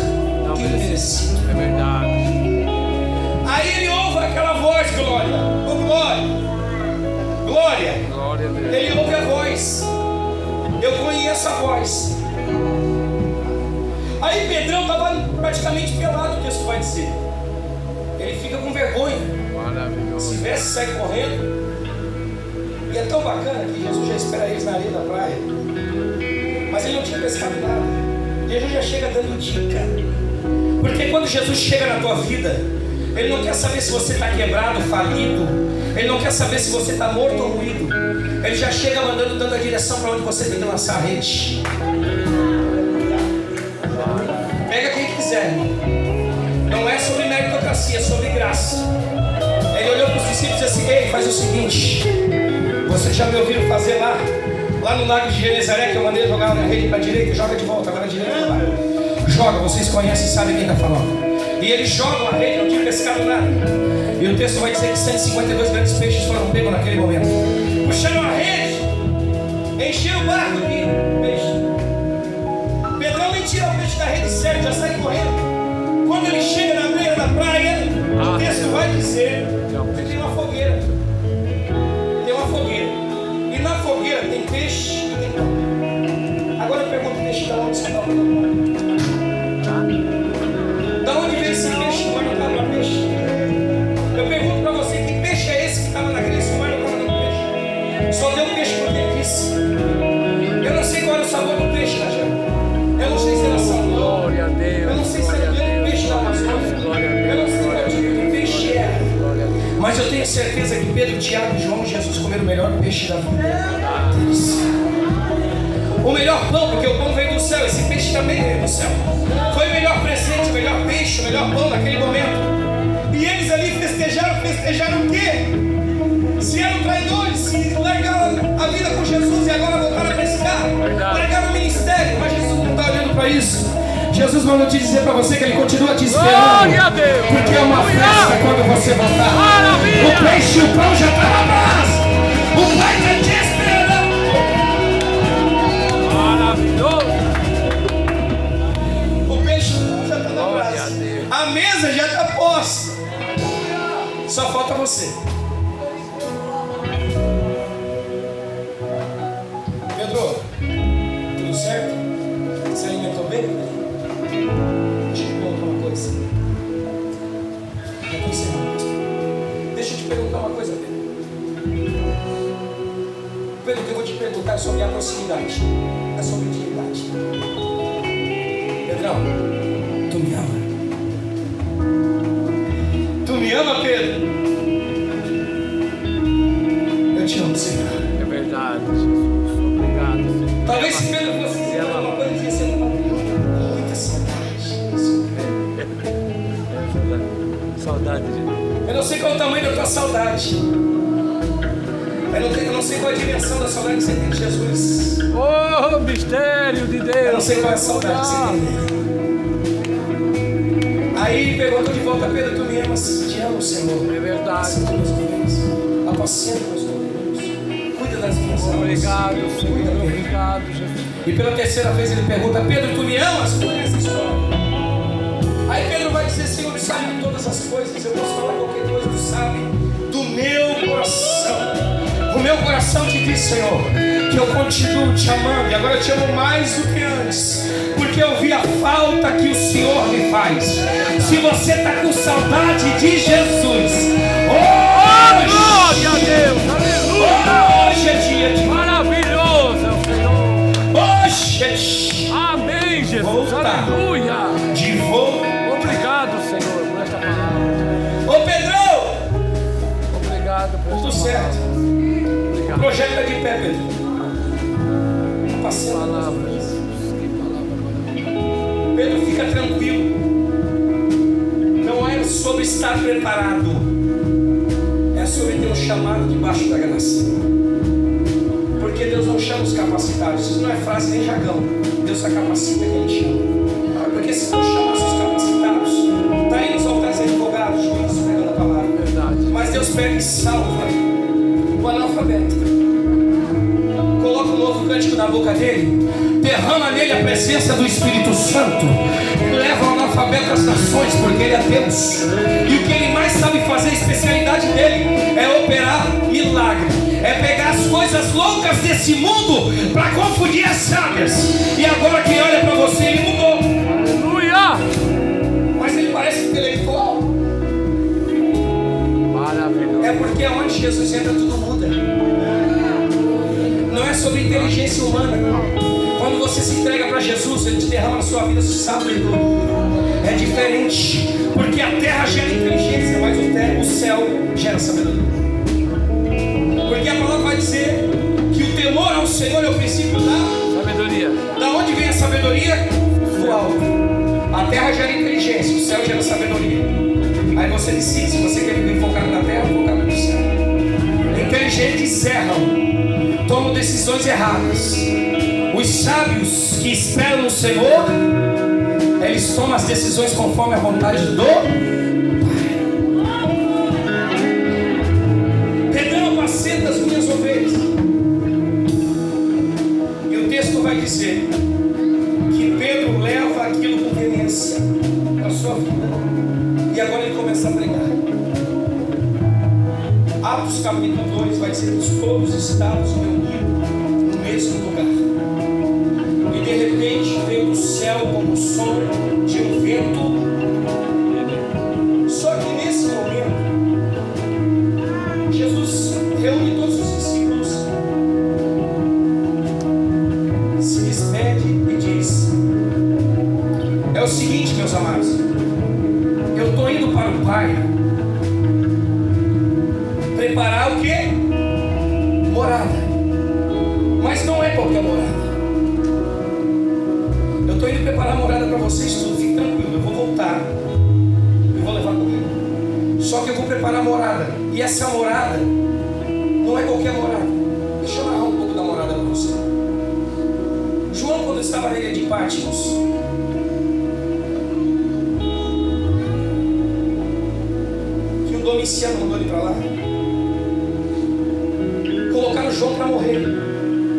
imerecido. É verdade. Aí ele ouve aquela voz: Glória, oh Glória, Glória. Glória a Deus. Ele ouve a voz. Eu conheço a voz. Aí Pedrão estava praticamente pelado, o texto vai dizer. Ele fica com vergonha. Maravilhoso. Se tivesse sair correndo. E é tão bacana que Jesus já espera eles na areia da praia. Mas ele não tinha pescado nada. Jesus já chega dando dica. Porque quando Jesus chega na tua vida, Ele não quer saber se você está quebrado, falido. Ele não quer saber se você está morto ou ruído. Ele já chega mandando, dando a direção para onde você tem que lançar a rede. Pega quem quiser. Não é sobre meritocracia, é sobre graça. Ele olhou para os discípulos e disse assim: ei, faz o seguinte. Vocês já me ouviram fazer lá no lago de Genezaré, que eu mandei jogar na rede para a direita, joga de volta, agora a direita vai. Joga, vocês conhecem e sabem quem está falando. E eles jogam a rede, não tinha pescado nada. E o texto vai dizer que 152 grandes peixes foram pegos naquele momento. Puxaram a rede, encheram o barco de peixe. Pedrão nem tira o peixe da rede sério, já sai correndo. Quando ele chega na beira da praia, o texto vai dizer que tem uma fogueira. Tem uma fogueira. E na fogueira tem peixe e tem pão. Agora eu pergunto: peixe da onde você está falando? Da onde veio esse peixe? O mar não estava no peixe. Eu pergunto para você: que peixe é esse que estava naquele mar não estava no peixe? Só deu peixe porque ele quis. Eu não sei qual era o sabor do peixe, Najé. Eu não sei se era salmão. Glória a Deus. Eu não sei se era o mesmo peixe da Amazônia. Eu não sei qual tipo de peixe era. Mas eu tenho certeza que Pedro, Tiago, João e Jesus comeram o melhor peixe da vida deles. O melhor pão, porque o pão veio do céu, esse peixe também veio do céu. Foi o melhor presente, o melhor peixe, o melhor pão naquele momento. E eles ali festejaram o quê? Se eram traidores, se largaram a vida com Jesus e agora voltaram a pescar, largaram o ministério, mas Jesus não está olhando para isso. Jesus mandou te dizer para você que Ele continua te esperando, porque é uma festa quando você voltar. Maravilha. O peixe e o pão já estão na brasa. O Pai está te esperando. Maravilhoso. O peixe e o pão já estão na brasa. A mesa já está posta. Só falta você. Pedro, tudo certo? Você alimentou bem? Deixa eu te perguntar uma coisa. Já estou encerrando. Deixa eu te perguntar uma coisa, Pedro. Pedro, eu vou te perguntar sobre a proximidade. É sobre intimidade. Pedrão, tu me ama? Tu me ama, Pedro? Eu te amo, Senhor. É verdade, Jesus. Obrigado, Senhor. Talvez se Pedro fosse dizer alguma coisa, ia ser muita saudade. Saudade de Deus. Eu não sei qual é o tamanho da tua saudade. Eu não sei qual é a dimensão da saudade que você tem de Jesus. Oh, mistério de Deus. Eu não sei qual é a saudade que você tem dele. Aí perguntou de volta: Pedro, tu me amas? Te amo, Senhor. É verdade. Apacenta meus ovelhas. Apacenta meus ovelhas. Cuida das minhas almas. Obrigado, Senhor. Cuida, Pedro. Obrigado, Jesus. E pela terceira vez ele pergunta: Pedro, tu me amas? Qual é essa história? Aí Pedro vai dizer: Senhor, tu sabe de todas as coisas. Eu posso falar qualquer coisa, tu sabe do meu coração. O meu coração te diz, Senhor, que eu continuo te amando. E agora eu te amo mais do que antes, porque eu vi a falta que o Senhor me faz. Se você está com saudade de Jesus, hoje, Glória a Deus. Aleluia. hoje é dia de Maravilhoso é o Senhor. hoje é dia Amém, Jesus. Voltar. Aleluia. de volta. Obrigado, Senhor, por esta palavra. Ô Pedrão, Obrigado por tudo esta certo. palavra. O Obrigado. projeto é de pé, Pedro. Passando. Palavra, Jesus. Que palavra maravilhosa. Pedro, fica tranquilo. Não é sobre estar preparado, é sobre ter um chamado debaixo da graça. Porque Deus não chama os capacitados. Isso não é frase nem jargão. Deus só capacita quem chama. Porque se não chamasse os capacitados, está aí nos altares advogados, juízes pregando a palavra. Verdade. Mas Deus pega e salva o analfabeto. Coloca um novo cântico na boca dele, derrama nele a presença do Espírito Santo, leva o analfabeto às nações, porque ele é Deus. E o que ele mais sabe fazer, a especialidade dele, é operar milagre, é pegar as coisas loucas desse mundo para confundir as sábias. E agora quem olha para você, ele mudou. Aleluia. Mas ele parece intelectual. Maravilhoso. É porque onde Jesus entra tudo muda. Não é sobre inteligência humana. Quando você se entrega para Jesus, Ele te derrama na sua vida sabedoria. É diferente, porque a terra gera inteligência, mas o céu gera sabedoria. Porque a palavra vai dizer que o temor ao Senhor é o princípio da Sabedoria. Da onde vem a sabedoria? Do alto. A terra gera inteligência, o céu gera sabedoria. Aí você decide se você quer viver focado na terra ou focado no céu. Inteligentes erram, tomam decisões erradas. Os sábios que esperam no Senhor, eles tomam as decisões conforme a vontade do Pai. Pedrão, apacenta as minhas ovelhas. E o texto vai dizer que Pedro leva aquilo com veemência para a sua vida. E agora ele começa a pregar. Atos capítulo 2 vai dizer que todos estavam reunidos no mesmo lugar. E de repente veio do céu como o som de um vento. Só que nesse momento, Jesus reúne todos os discípulos, se despede e diz: é o seguinte, meus amados, eu estou indo para o Pai preparar o quê? Morada. Mas não é qualquer morada. Eu estou indo preparar morada para vocês tudo. Fique tranquilo, eu vou voltar e vou levar comigo. Só que eu vou preparar morada. E essa morada não é qualquer morada. Deixa eu narrar um pouco da morada para você. João, quando estava na ilha de Patmos, que o Domiciano mandou ele para lá, colocaram João para morrer.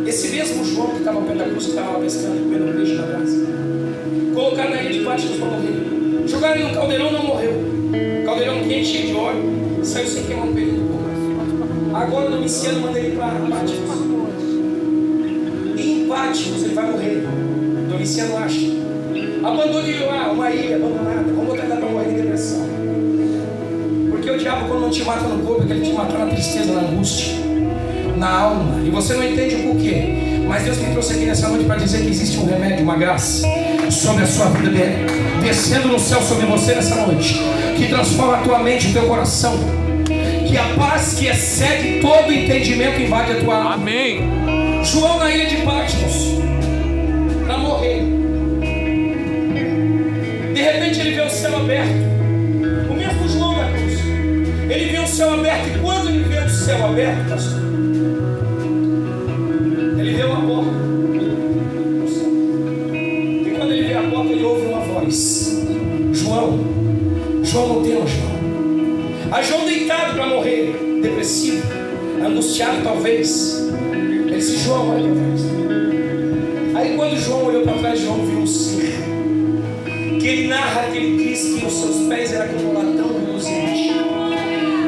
Esse mesmo João que estava perto da cruz, que estava lá pescando e comendo peixe na brasa, colocaram na ilha de Patmos para morrer. Jogaram ele no caldeirão, não morreu. Caldeirão quente, cheio de óleo, saiu sem queimar um período do corpo. Agora o Domiciano manda ele para Patmos. E em Patmos ele vai morrer. O Domiciano acha: abandone ele lá, uma ilha abandonada, vamos botar para morrer de depressão. Porque o diabo, quando não te mata no corpo, é que ele te mata na tristeza, na angústia. na alma, e você não entende o porquê, mas Deus me trouxe aqui nessa noite para dizer que existe um remédio, uma graça sobre a sua vida, descendo no céu sobre você nessa noite, que transforma a tua mente, o teu coração, que a paz que excede todo entendimento invade a tua alma. Amém. João na ilha de Patmos, para morrer, de repente ele vê o céu aberto. O mesmo João da cruz, ele vê o céu aberto, e quando ele vê o céu aberto, pastor, ele vê uma porta no céu. E quando ele vê a porta, ele ouve uma voz: João, não tema, João. A João deitado para morrer, depressivo, angustiado talvez. Ele disse: João, olha para trás. Aí quando João olhou para trás, João viu um ser, que ele narra, que ele diz que os seus pés eram como latão reluzente.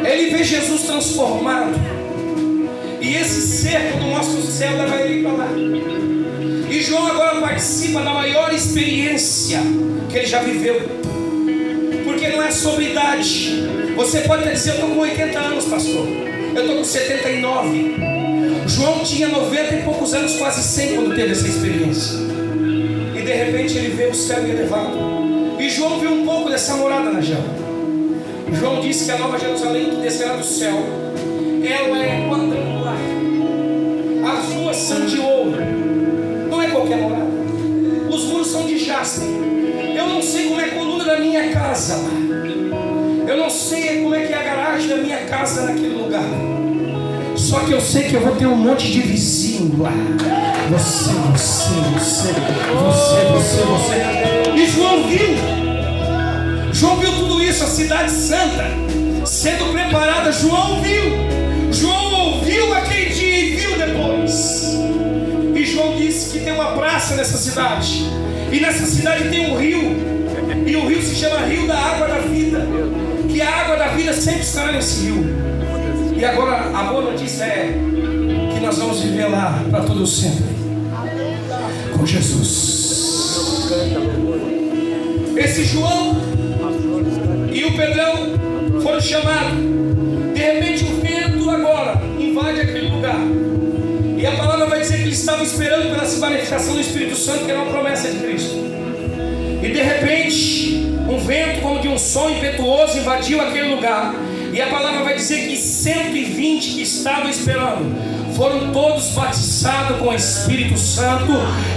Ele vê Jesus transformado, e esse ser, quando mostra o céu, leva ele para lá. E João agora participa da maior experiência que ele já viveu, porque não é sobre idade. Você pode até dizer: eu estou com 80 anos, pastor, eu estou com 79. João tinha 90 e poucos anos, quase 100, quando teve essa experiência. E de repente ele vê o céu elevado, e João viu um pouco dessa morada na janela. João disse que a Nova Jerusalém, que descerá do céu, ela é quadrangular, as ruas são de ouro, não é qualquer morada, os muros são de jaspe. Eu não sei como é a coluna da minha casa lá, eu não sei como é que é a garagem da minha casa naquele lugar, só que eu sei que eu vou ter um monte de vizinho lá. Você. E João viu tudo isso, a cidade santa sendo preparada. João ouviu aquele dia e viu depois. E João disse que tem uma praça nessa cidade, e nessa cidade tem um rio, e o rio se chama Rio da Água da Vida, que a água da vida sempre estará nesse rio. E agora a boa notícia é que nós vamos viver lá para todo sempre com Jesus. Esse João e o Pedrão foram chamados. De repente o vento agora invade aquele lugar, e a palavra vai dizer que eles estavam esperando pela manifestação do Espírito Santo, que era uma promessa de Cristo. E de repente um vento como de um som impetuoso invadiu aquele lugar, e a palavra vai dizer que 120 que estavam esperando foram todos batizados com o Espírito Santo,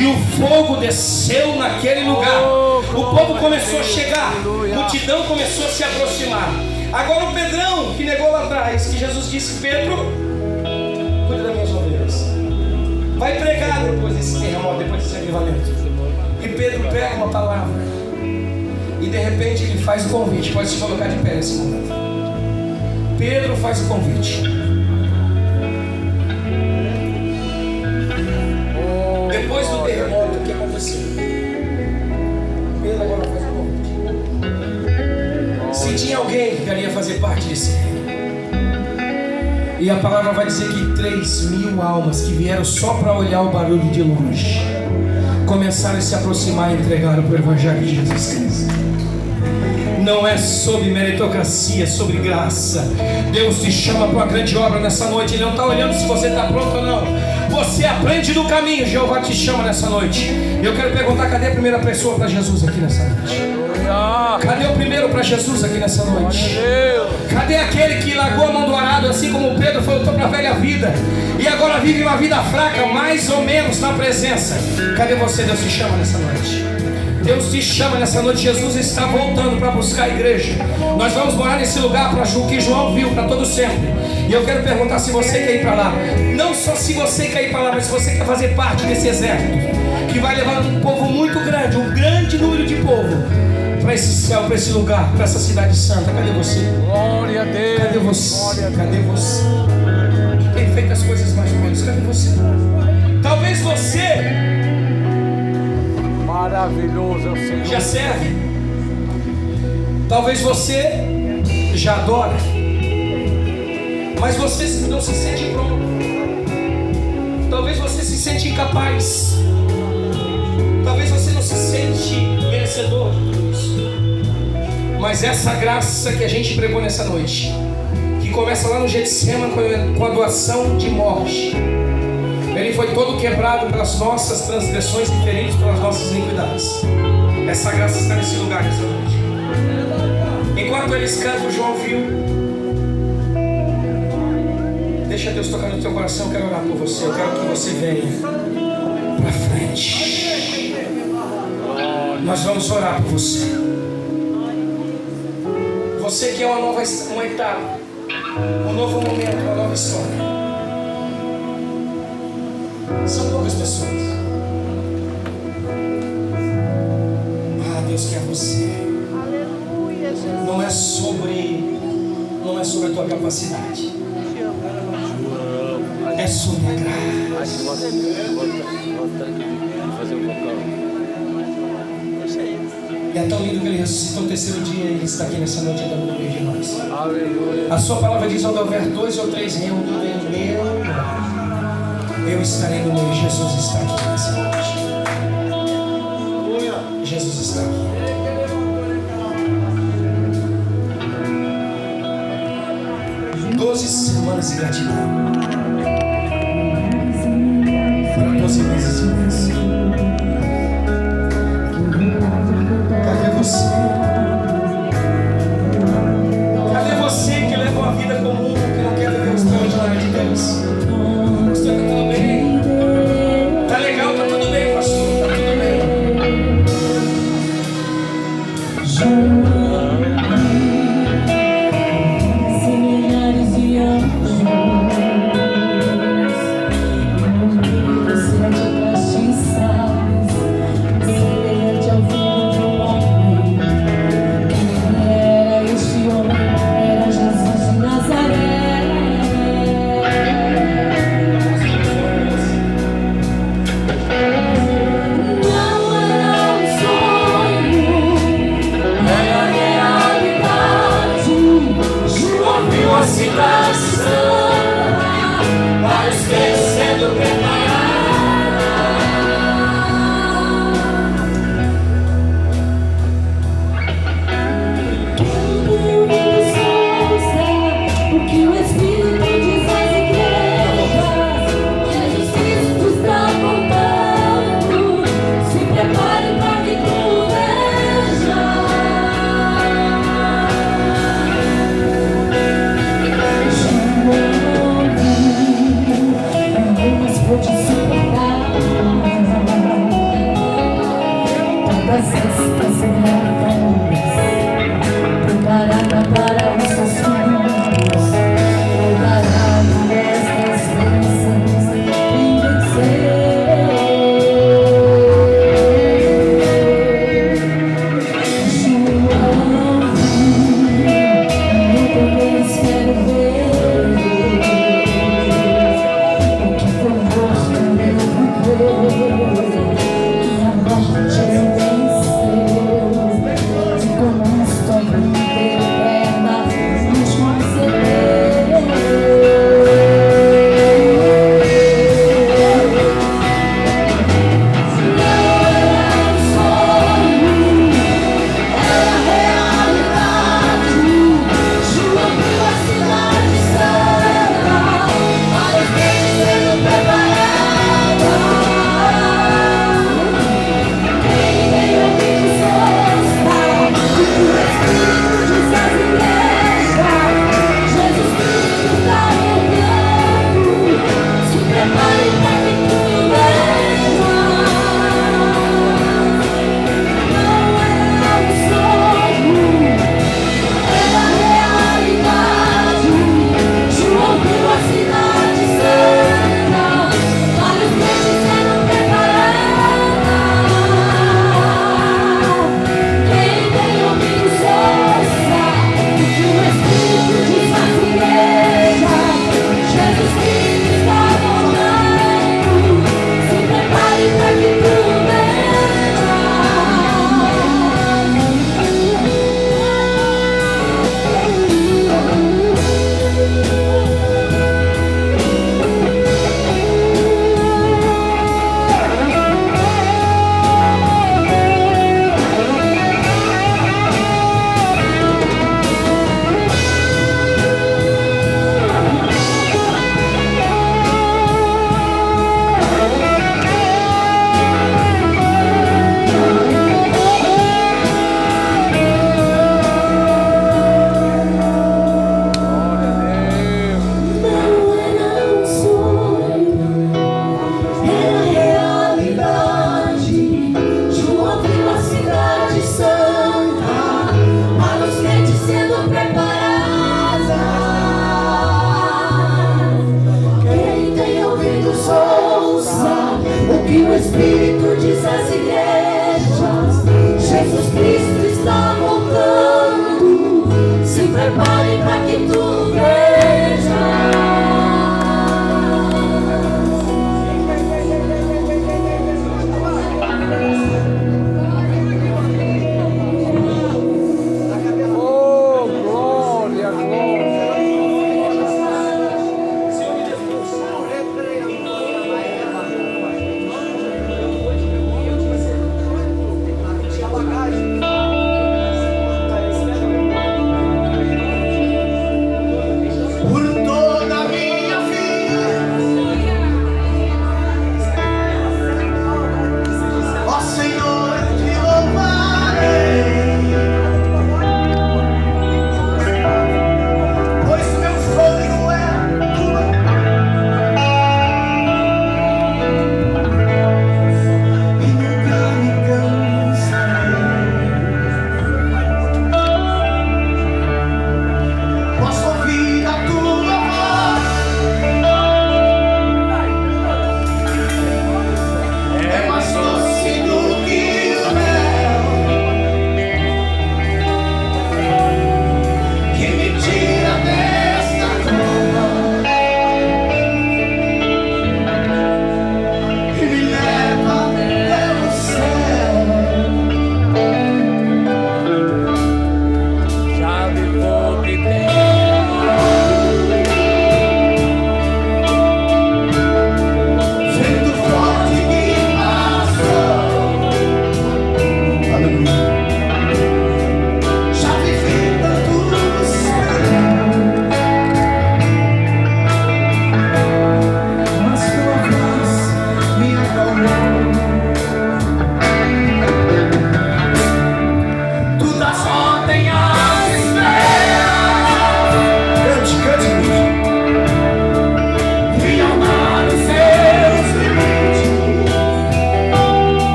e o fogo desceu naquele lugar. O povo começou a chegar, a multidão começou a se aproximar. Agora o Pedrão, que negou lá atrás, que Jesus disse: Pedro, cuida das minhas ovelhas, vai pregar depois desse terremoto, depois desse avivamento. E Pedro pega uma palavra, e de repente ele faz o convite. Pode se colocar de pé nesse momento. Pedro faz o convite. Depois do terremoto, o que aconteceu? Pedro agora faz o convite. Se tinha alguém que queria fazer parte desse reino, e a palavra vai dizer que 3.000 almas que vieram só para olhar o barulho de longe começaram a se aproximar e entregaram para o Evangelho de Jesus Cristo. Não é sobre meritocracia, é sobre graça. Deus te chama para uma grande obra nessa noite. Ele não está olhando se você está pronto ou não. Você aprende do caminho. Jeová te chama nessa noite. Eu quero perguntar: cadê a primeira pessoa para Jesus aqui nessa noite? Cadê o primeiro para Jesus aqui nessa noite? Cadê aquele que largou a mão do arado, assim como Pedro voltou para a velha vida e agora vive uma vida fraca, mais ou menos na presença? Cadê você? Deus te chama nessa noite. Deus te chama nessa noite. Jesus está voltando para buscar a igreja. Nós vamos morar nesse lugar para o que João viu para todo sempre. E eu quero perguntar se você quer ir para lá. Não só se você quer ir para lá, mas se você quer fazer parte desse exército que vai levar um povo muito grande, um grande número de povo para esse céu, para esse lugar, para essa cidade santa. Cadê você? Glória a Deus. Cadê você? Cadê você? Que tem feito as coisas mais ou menos. Cadê você? Talvez você maravilhoso é o Senhor. já serve. Talvez você já adora, mas você não se sente pronto. Talvez você se sente incapaz. Talvez você não se sente merecedor de tudo isso. Mas essa graça que a gente pregou nessa noite, que começa lá no Getsêmani com a doação de morte. Ele foi todo quebrado pelas nossas transgressões e ferido pelas nossas iniquidades. Essa graça está nesse lugar nessa noite. Enquanto eles cantam, João viu. Deixa Deus tocar no teu coração. Eu quero orar por você. Eu quero que você venha para frente. Nós vamos orar por você. Você quer uma etapa, um novo momento, uma nova história. São poucas pessoas. Deus quer você. Aleluia, Jesus. Não é sobre a tua capacidade. É sobre a graça. E é tão lindo que ele ressuscitou no terceiro dia e ele está aqui nessa noite andando no meio de nós. A sua palavra diz: onde houver 2 ou 3 reunidos em meu nome, eu estarei no meio. Jesus está aqui nessa noite. Jesus está aqui. 12 semanas de gratidão. Para 12 meses de bênção. Cadê você? Cadê você que leva uma vida comum, que não quer viver o extraordinário de Deus? Pastor, tá tudo bem? Tá legal, tá tudo bem, pastor, tá tudo bem. das igrejas.